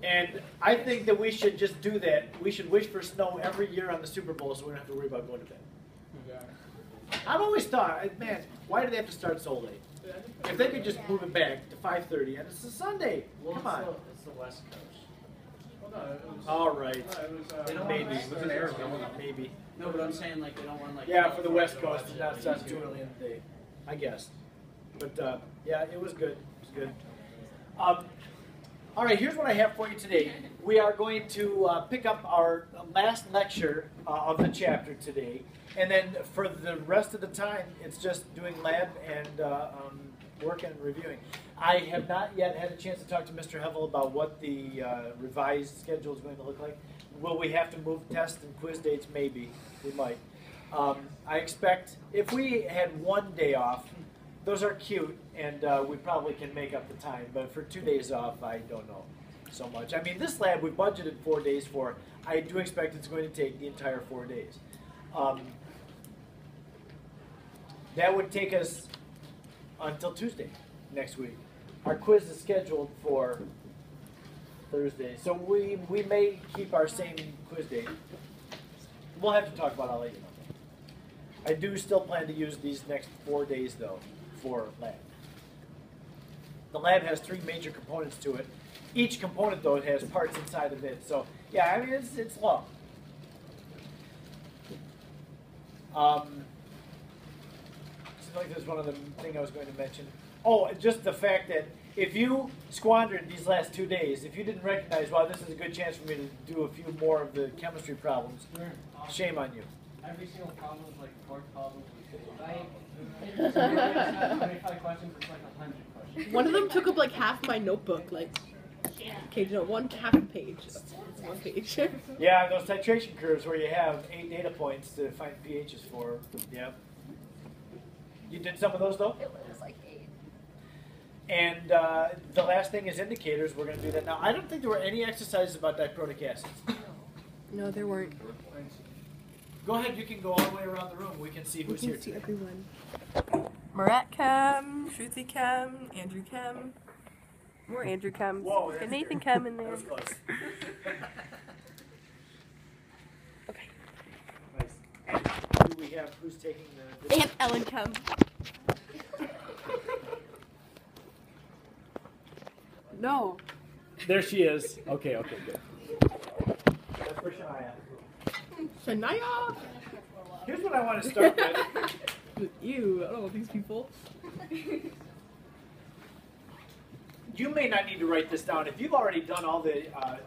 And I think that we should just do that. We should wish for snow every year on the Super Bowl so we don't have to worry about going to bed. I've always thought, man, why do they have to start so late? If they could just move it back to 5:30 and it's a Sunday, come on. It's the West Coast. Well, no, it was, All right. they don't Maybe. want it was Arizona. Maybe. No, but I'm saying like they don't want like. Yeah, for the West Coast, it's not too early in the day, I guess. But yeah, it was good. It was good. All right, here's what I have for you today. We are going to pick up our last lecture of the chapter today, and then for the rest of the time, it's just doing lab and work and reviewing. I have not yet had a chance to talk to Mr. Hevel about what the revised schedule is going to look like. Will we have to move test and quiz dates? Maybe. We might. I expect if we had one day off, those are cute, and we probably can make up the time. But for 2 days off, I don't know so much. I mean, this lab we budgeted 4 days for. I do expect it's going to take the entire 4 days. That would take us until Tuesday next week. Our quiz is scheduled for Thursday, so we may keep our same quiz date. We'll have to talk about it. I'll let you know. I do still plan to use these next 4 days, though, for lab. The lab has 3 major components to it. Each component, though, it has parts inside of it. So, yeah, I mean, it's long. Seems like there's one other thing I was going to mention. Oh, just the fact that if you squandered these last 2 days, if you didn't recognize, wow, this is a good chance for me to do a few more of the chemistry problems, shame on you. Every single problem is like 4 problems. 25 questions, it's like 100 questions. One of them took up like half my notebook, like, okay, no, one half a page. It's 1 page. Yeah, those titration curves where you have 8 data points to find pHs for. Yeah. You did some of those, though? It was like 8. And the last thing is indicators. We're going to do that now. I don't think there were any exercises about diprotic acids. No, there weren't. Go ahead. You can go all the way around the room. We can see who's here today. Everyone. Marat Chem, Shruti Chem, Andrew Chem. More Andrew Chem. Whoa, And Nathan Chem in there. That was close. Okay. Nice. And who do we have? Who's taking the... And Ellen Chem. No. There she is. Okay, good. That's for Shania. Shania! Here's what I want to start with. Ew, I don't know these people. You may not need to write this down. If you've already done all the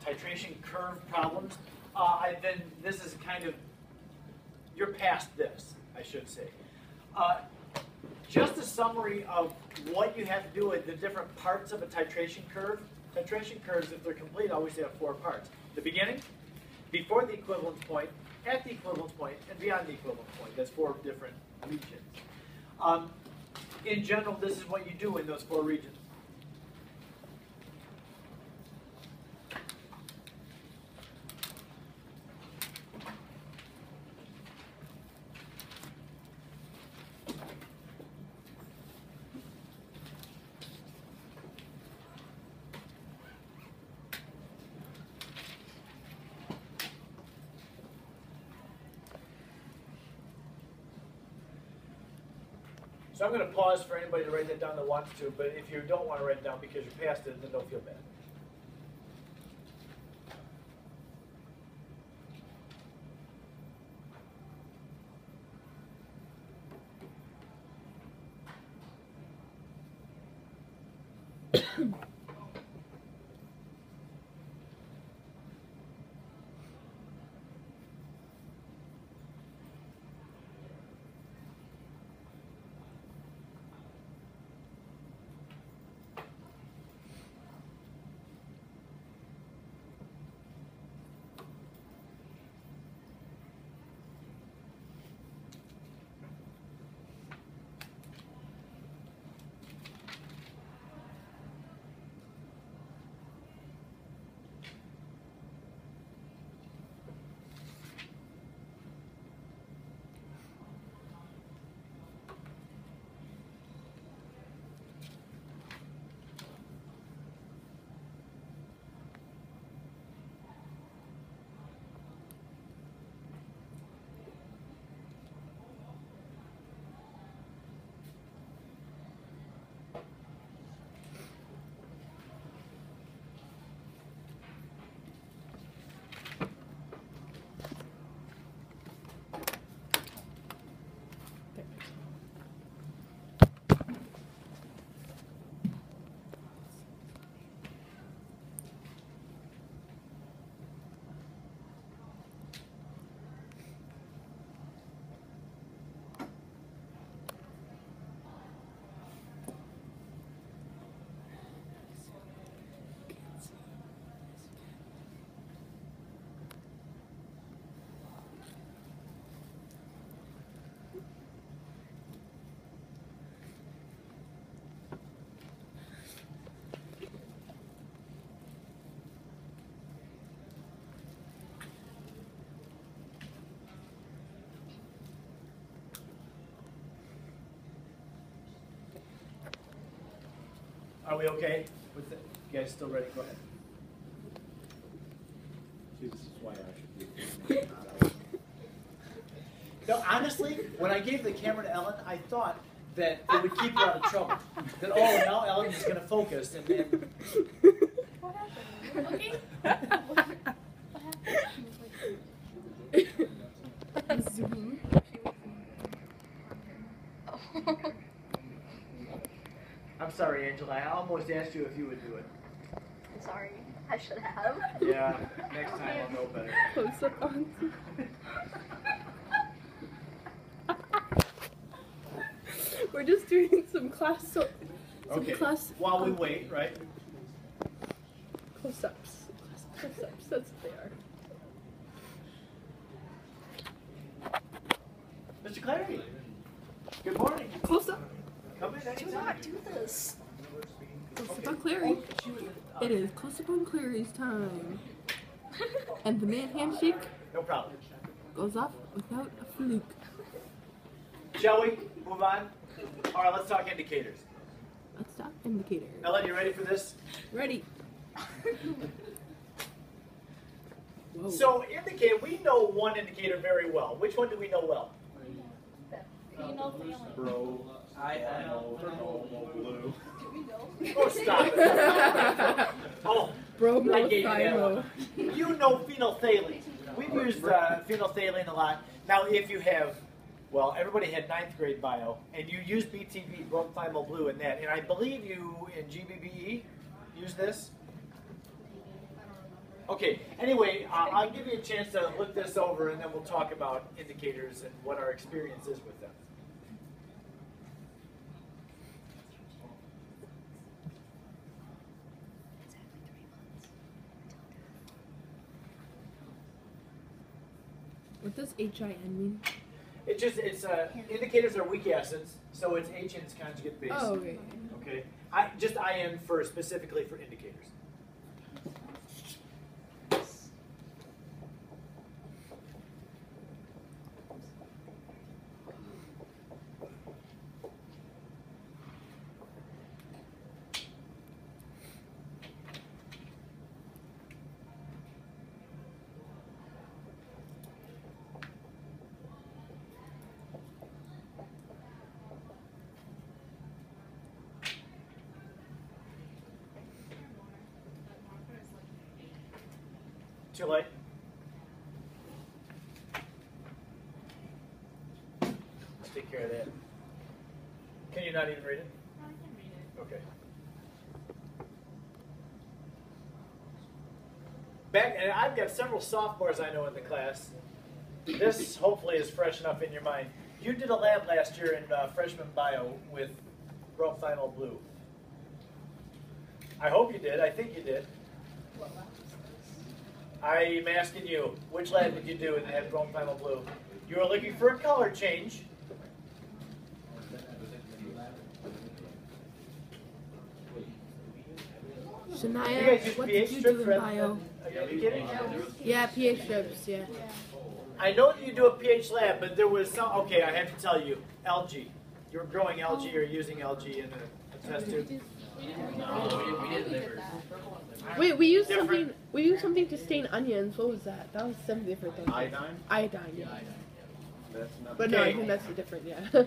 titration curve problems, then this is kind of, you're past this, I should say. Just a summary of what you have to do with the different parts of a titration curve. Titration curves, if they're complete, always have 4 parts. The beginning, before the equivalence point, at the equivalence point, and beyond the equivalence point. That's 4 different regions. In general, this is what you do in those 4 regions. So I'm going to pause for anybody to write that down that wants to, but if you don't want to write it down because you're past it, then don't feel bad. Are we okay with it? You guys still ready? Go ahead. This is why I should be. No, honestly, when I gave the camera to Ellen, I thought that it would keep her out of trouble. That, oh, now Ellen is going to focus. And What happened? Okay. Zoom. I'm sorry, Angela. I almost asked you if you would do it. I'm sorry. I should have. Yeah, next time I'll know better. Close up on. We're just doing some class. Some Okay. class. While we wait, right? Close-ups. Close-ups. That's what they are. Mr. Clary. Good morning. Close up. Come in Do anytime. not do this. Close up on Clary. It is close up on Clary's time. And the man handshake No problem. goes off without a fluke. Shall we move on? All right, let's talk indicators. Let's stop indicator. Ellen, you ready for this? Ready. Whoa. So, indicator, we know one indicator very well. Which one do we know well? Bro. I Blue. Oh, stop it. Oh, Bro, I gave you that Philo. one. You know phenolphthalein. We've used phenolphthalein a lot. Now, if you have, well, everybody had 9th grade bio, and you used BTB, bromothymol blue, in that, and I believe you, in GBBE, use this? Okay, anyway, I'll give you a chance to look this over, and then we'll talk about indicators and what our experience is with them. What does HIN mean? It's indicators are weak acids, so it's H in its conjugate base. Oh, okay. Okay, just IN for specifically for indicators. Too late? Let's take care of that. Can you not even read it? I can read it. Okay. Back, and I've got several sophomores I know in the class. This hopefully is fresh enough in your mind. You did a lab last year in freshman bio with bromothymol blue. I hope you did. I think you did. I'm asking you, which lab did you do and had bromothymol blue? You were looking for a color change. You Shania, guys use what pH did you strips do in rather bio? than, are you kidding? Yeah, pH strips, yeah. I know that you do a pH lab, but there was some, okay, I have to tell you, algae. You were growing algae or using algae in a test tube. we did livers. Wait, we used Different. something to stain onions. What was that? That was something different. Than Iodine? Iodine, yeah. That's not. But no, I Okay. think that's different, yeah.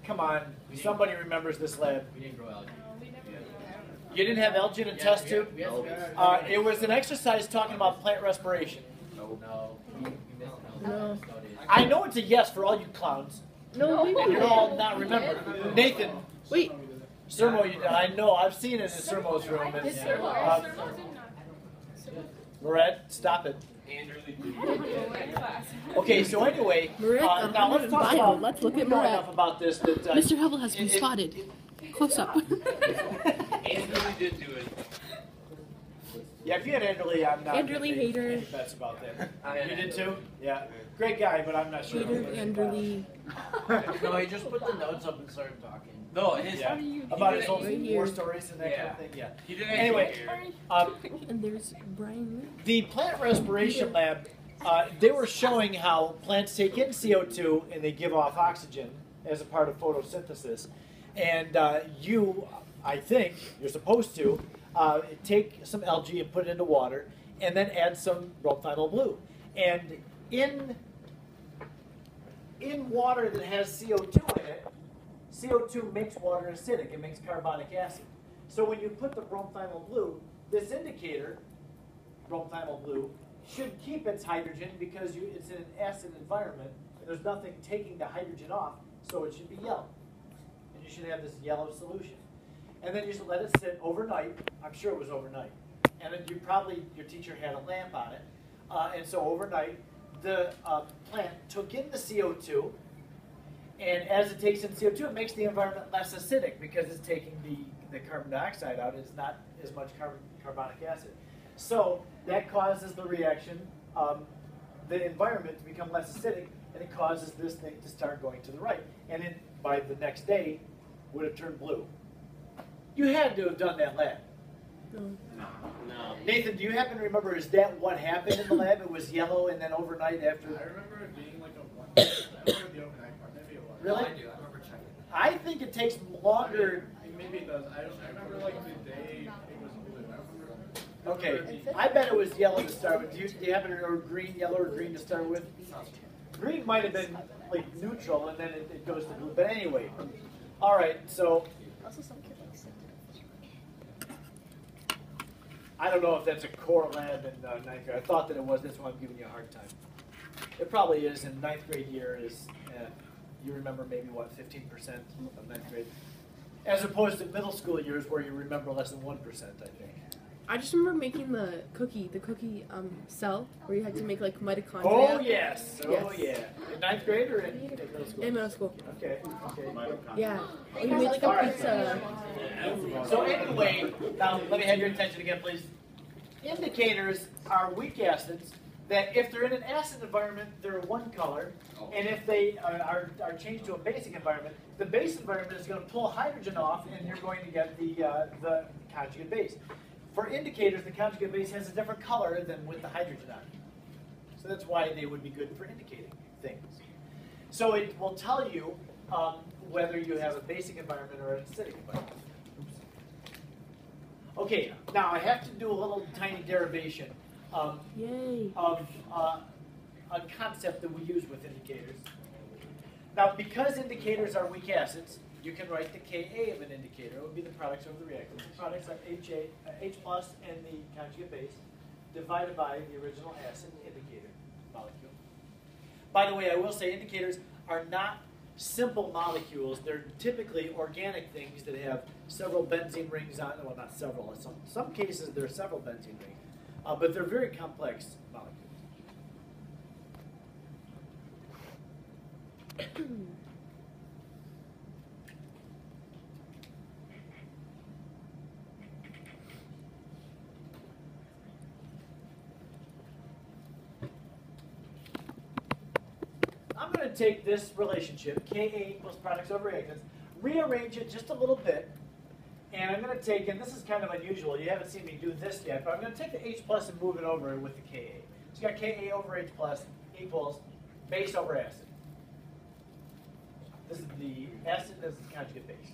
Come on, somebody remembers this lab. We didn't grow algae. You didn't have algae in a test tube? It was an exercise talking about plant respiration. No. We missed it. No. I know it's a yes for all you clowns, No, we and you're didn't. all not remembering. Nathan, Wait, Sermo, you did. I know, I've seen it in Sermo's room. And, Moret, stop it. Okay, so anyway, Moret, now let's talk bio. about, Let's look at we know Moret. enough about this that Mr. Hubble has been it- spotted. Close up. Andrew did do it. Yeah, if you had Anderly, I'm not Anderly gonna make hater. any bets about that. I had You did Anderly. too? Yeah. Great guy, but I'm not sure. Peter Anderly. No, he just put the notes up and started talking. No, his. Yeah. About his whole Right war here. stories and that kind of thing. Yeah. He didn't Anyway, And there's Brian Lee. the plant respiration lab, they were showing how plants take in CO2 and they give off oxygen as a part of photosynthesis. And you I think you're supposed to take some algae and put it into water, and then add some bromothymol blue. And in water that has CO2 in it, CO2 makes water acidic. It makes carbonic acid. So when you put the bromothymol blue, this indicator, bromothymol blue, should keep its hydrogen because it's in an acid environment, and there's nothing taking the hydrogen off, so it should be yellow. And you should have this yellow solution. And then you should let it sit overnight. I'm sure it was overnight. And then your teacher had a lamp on it. And so overnight, the plant took in the CO2, and as it takes in CO2, it makes the environment less acidic because it's taking the carbon dioxide out. It's not as much carbonic acid. So that causes the reaction, the environment to become less acidic, and it causes this thing to start going to the right. And then by the next day, would have turned blue. You had to have done that lab. No. No. Nathan, do you happen to remember, is that what happened in the lab? It was yellow, and then overnight after? I remember it being like a one. I remember the overnight part. Maybe it was. Really? I do. I remember checking. I think it takes longer. Maybe it does. I remember like the day it was blue. I remember. Okay, I bet it was yellow to start with. Do you happen to remember green, yellow, or green to start with? Green might have been like neutral, and then it goes to blue. But anyway, all right. So Also, some kid likes it. I don't know if that's a core lab in ninth grade. I thought that it was. That's why I'm giving you a hard time. It probably is. In ninth grade year is you remember maybe what 15% of ninth grade, as opposed to middle school years where you remember less than 1%. I think. I just remember making the cookie cell where you had to make like mitochondria. Oh yes. Oh Yes. yeah. In ninth grade or in middle school? In middle school. Okay. Okay. Yeah. You made like a pizza. So anyway, now let me have your attention again, please. Indicators are weak acids that if they're in an acid environment, they're one color, and if they are changed to a basic environment, the base environment is going to pull hydrogen off, and you're going to get the conjugate base. For indicators, the conjugate base has a different color than with the hydrogen on it. So that's why they would be good for indicating things. So it will tell you whether you have a basic environment or an acidic environment. Okay, now I have to do a little tiny derivation Yay. of a concept that we use with indicators. Now, because indicators are weak acids, you can write the Ka of an indicator. It would be the products of the reactant. The products are H plus and the conjugate base divided by the original acid indicator molecule. By the way, I will say indicators are not simple molecules. They're typically organic things that have several benzene rings on them. Well, not several. In some cases, there are several benzene rings. But they're very complex molecules. I'm going to take this relationship, Ka equals products over reactants, rearrange it just a little bit, and I'm going to take, and this is kind of unusual, you haven't seen me do this yet, but I'm going to take the H plus and move it over with the Ka. So you got Ka over H plus equals base over acid. This is the acid, this is the conjugate base.